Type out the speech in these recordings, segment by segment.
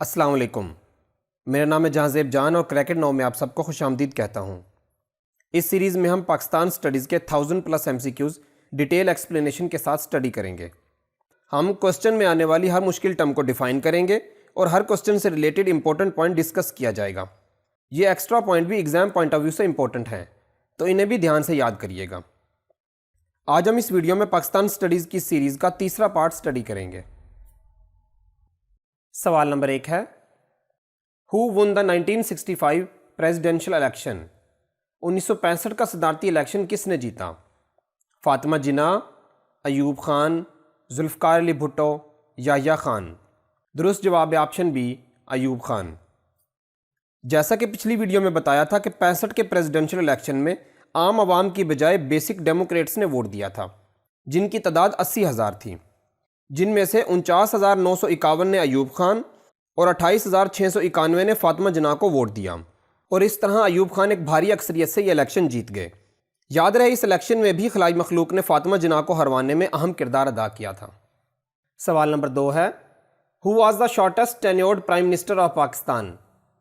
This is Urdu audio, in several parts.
السلام علیکم، میرا نام ہے جہانزیب جان اور کریکٹ ناؤ میں آپ سب کو خوش آمدید کہتا ہوں۔ اس سیریز میں ہم پاکستان سٹڈیز کے 1000+ MCQs ڈیٹیل ایکسپلینیشن کے ساتھ سٹڈی کریں گے۔ ہم کوسچن میں آنے والی ہر مشکل ٹرم کو ڈیفائن کریں گے اور ہر کوسچن سے ریلیٹڈ امپورٹنٹ پوائنٹ ڈسکس کیا جائے گا۔ یہ ایکسٹرا پوائنٹ بھی ایگزام پوائنٹ آف ویو سے امپورٹنٹ ہیں، تو انہیں بھی دھیان سے یاد کریے گا۔ آج ہم اس ویڈیو میں پاکستان سٹڈیز کی سیریز کا تیسرا پارٹ سٹڈی کریں گے۔ سوال نمبر 1 ہے، Who won the 1965 presidential election؟ 1965 کا صدارتی الیکشن کس نے جیتا؟ فاطمہ جناح، ایوب خان، ذوالفقار علی بھٹو، یحییٰ خان۔ درست جواب ہے آپشن بی، ایوب خان۔ جیسا کہ پچھلی ویڈیو میں بتایا تھا کہ 65 کے پریزیڈنشل الیکشن میں عام عوام کی بجائے بیسک ڈیموکریٹس نے ووٹ دیا تھا، جن کی تعداد 80,000 تھی، جن میں سے 49,951 نے ایوب خان اور 28,691 نے فاطمہ جناح کو ووٹ دیا، اور اس طرح ایوب خان ایک بھاری اکثریت سے یہ الیکشن جیت گئے۔ یاد رہے اس الیکشن میں بھی خلائی مخلوق نے فاطمہ جناح کو ہروانے میں اہم کردار ادا کیا تھا۔ سوال نمبر 2 ہے، Who was the shortest tenured Prime Minister of Pakistan؟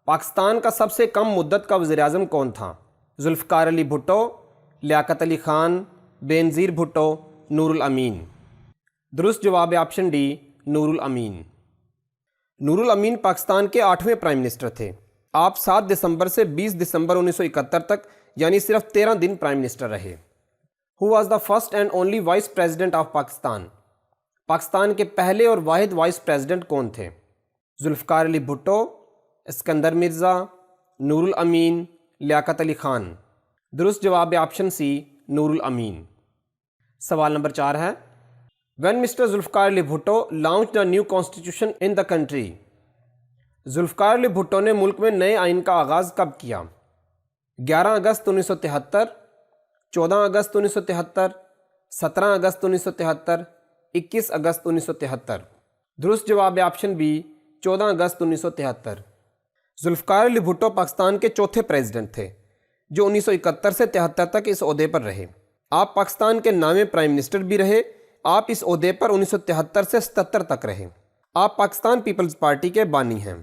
Pakistan کا سب سے کم مدت کا وزیر اعظم کون تھا؟ ذوالفقار علی بھٹو، لیاقت علی خان، بینظیر بھٹو، نور الامین۔ درست جواب ہے آپشن ڈی، نور الامین۔ نور الامین پاکستان کے 8ویں پرائم منسٹر تھے۔ آپ 7 دسمبر سے 20 دسمبر 1971 تک یعنی صرف 13 دن پرائم منسٹر رہے۔ Who was the first and only Vice President of Pakistan؟ Pakistan کے پہلے اور واحد وائس پریزیڈنٹ کون تھے؟ ذوالفقار علی بھٹو، اسکندر مرزا، نور الامین، لیاقت علی خان۔ درست جواب ہے آپشن سی، نور الامین۔ سوال نمبر 4 ہے، When Mr. Zulfiqar Ali Bhutto launched a new constitution in the country؟ Zulfiqar Ali Bhutto نے ملک میں نئے آئین کا آغاز کب کیا؟ 11 اگست 1973، 14 اگست 1973، 17 اگست 1973، 21 اگست 1973۔ درست جواب ہے آپشن بی، 14 اگست 1973۔ ذوالفقار علی بھٹو پاکستان کے چوتھے پریزیڈنٹ تھے جو 1971 سے 73 تک اس عہدے پر رہے۔ آپ پاکستان کے نامے پرائم منسٹر بھی رہے۔ آپ اس عہدے پر 1973 سے 77 تک رہے۔ آپ پاکستان پیپلز پارٹی کے بانی ہیں۔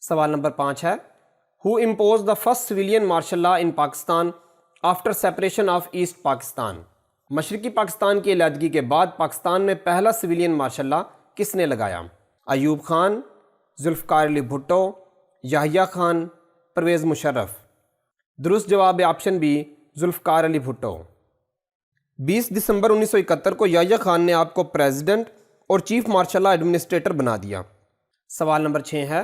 سوال نمبر 5 ہے، Who imposed the first civilian martial law in Pakistan after separation of East Pakistan؟ مشرقی پاکستان کی علیحدگی کے بعد پاکستان میں پہلا سویلین مارشل لا کس نے لگایا؟ ایوب خان، ذوالفقار علی بھٹو، یحییٰ خان، پرویز مشرف۔ درست جواب ہے آپشن بی، ذوالفقار علی بھٹو۔ 20 دسمبر 1971 کو یحییٰ خان نے آپ کو پریزیڈنٹ اور چیف مارشل لا ایڈمنسٹریٹر بنا دیا۔ سوال نمبر 6 ہے،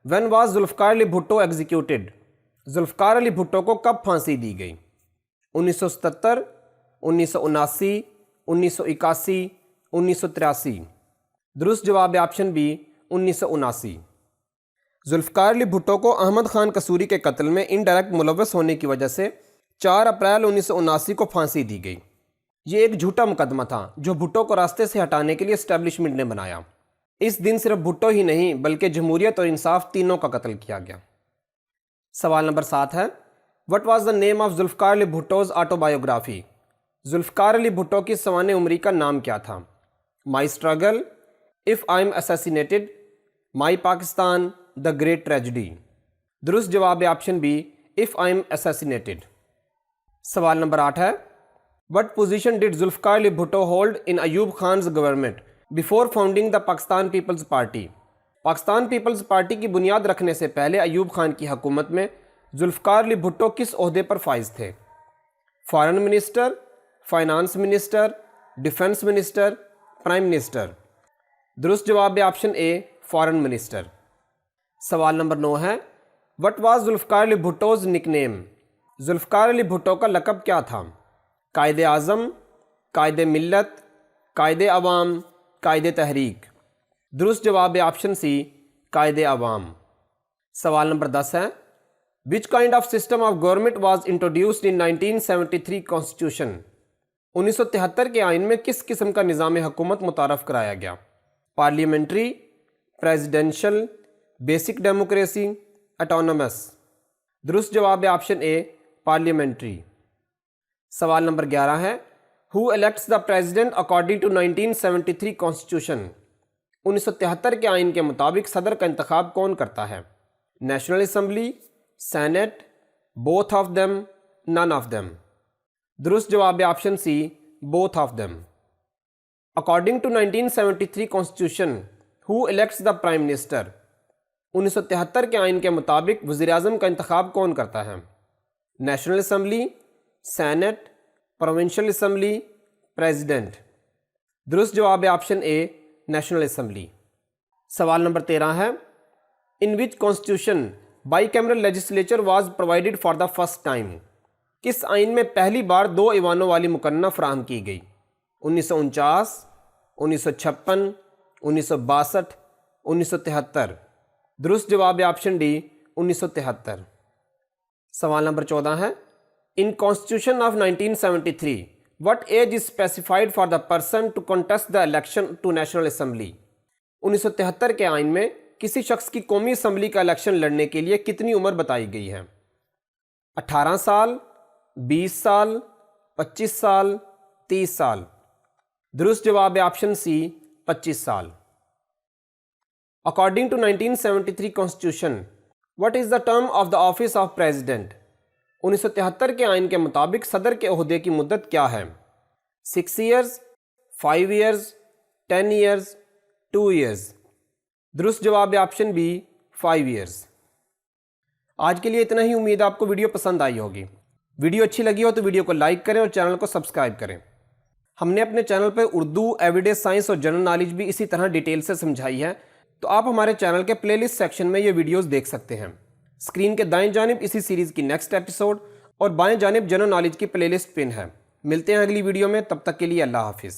When was ذوالفقار علی بھٹو ایگزیکیوٹڈ؟ ذوالفقار علی بھٹو کو کب پھانسی دی گئی؟ 1977، 1979، 1981، 1983۔ درست جواب ہے آپشن بی، 1979۔ ذوالفقار علی بھٹو کو احمد خان قصوری کے قتل میں انڈائریکٹ ملوث ہونے کی وجہ سے 4 اپریل 1979 کو پھانسی دی گئی۔ یہ ایک جھوٹا مقدمہ تھا جو بھٹو کو راستے سے ہٹانے کے لیے اسٹیبلشمنٹ نے بنایا۔ اس دن صرف بھٹو ہی نہیں بلکہ جمہوریت اور انصاف تینوں کا قتل کیا گیا۔ سوال نمبر 7 ہے، What was the name of Zulfiqar علی بھٹوز آٹوبایوگرافی؟ ذوالفقار علی بھٹو کی سوانح عمری کا نام کیا تھا؟ My struggle, if I am assassinated, my Pakistan, the great tragedy. درست جواب ہے option B, if I am assassinated. سوال نمبر 8 ہے، What position did Zulfikar Ali Bhutto hold in Ayub Khan's government before founding the Pakistan Peoples Party? Pakistan Peoples Party کی بنیاد رکھنے سے پہلے ایوب خان کی حکومت میں ذوالفقار علی بھٹو کس عہدے پر فائز تھے؟ Foreign minister, finance minister, defence minister, prime minister. درست جواب ہے آپشن اے، فارن منسٹر۔ سوال نمبر 9 ہے، What was ذوالفقار علی بھٹوز نک نیم؟ ذوالفقار علی بھٹو کا لقب کیا تھا؟ قائد اعظم، قائد ملت، قائد عوام، قائد تحریک۔ درست جواب ہے آپشن سی، قائد عوام۔ سوال نمبر 10 ہے، Which kind of system of government was introduced in 1973 Constitution؟ 1973 کے آئین میں کس قسم کا نظام حکومت متعارف کرایا گیا؟ Parliamentary, presidential, basic democracy, autonomous. درست جواب ہے آپشن اے، پارلیمنٹری۔ سوال نمبر 11 ہے، Who elects the president according to 1973 Constitution؟ 1973 کے آئین کے مطابق صدر کا انتخاب کون کرتا ہے؟ National Assembly, Senate, both of them, none of them. درست جواب ہے option C, both of them. According to 1973 constitution who elects the prime minister? 1973 کے آئین کے مطابق وزیر اعظم کا انتخاب کون کرتا ہے؟ National Assembly, Senate, provincial assembly, president. درست جواب ہے آپشن اے، نیشنل اسمبلی۔ سوال نمبر 13 ہے، in which constitution bicameral legislature was provided for the first time? کس آئین میں پہلی بار 2 ایوانوں والی مقننہ فراہم کی گئی؟ 1949، 1956، 1962، 1973۔ درست جواب ہے آپشن ڈی، 1973۔ سوال نمبر 14 ہے، ان constitution of 1973 what age is specified for the person to contest the election to national assembly؟ 1973 کے آئین میں کسی شخص کی قومی اسمبلی کا الیکشن لڑنے کے لیے کتنی عمر بتائی گئی ہے؟ 18 سال، 20 سال، 25 سال، 30 سال۔ درست جواب ہے آپشن سی، 25 سال۔ According to 1973 Constitution, what is the term of the office of President؟ 1973 کے آئین کے مطابق صدر کے عہدے کی مدت کیا ہے؟ 6 ایئرز، 5 ایئرز، 10 ایئرز، 2 ایئرز۔ درست جواب ہے آپشن بی، 5 ایئرز۔ آج کے لیے اتنا ہی، امید آپ کو ویڈیو پسند آئی ہوگی۔ ویڈیو اچھی لگی ہو تو ویڈیو کو لائک کریں اور چینل کو سبسکرائب کریں۔ ہم نے اپنے چینل پہ اردو، ایوریڈے سائنس اور جنرل نالج بھی اسی طرح ڈیٹیل سے سمجھائی ہے، تو آپ ہمارے چینل کے پلے لسٹ سیکشن میں یہ ویڈیوز دیکھ سکتے ہیں۔ اسکرین کے دائیں جانب اسی سیریز کی نیکسٹ ایپیسوڈ اور بائیں جانب جنرل نالج کی پلے لسٹ پن ہے۔ ملتے ہیں اگلی ویڈیو میں، تب تک کے لیے اللہ حافظ۔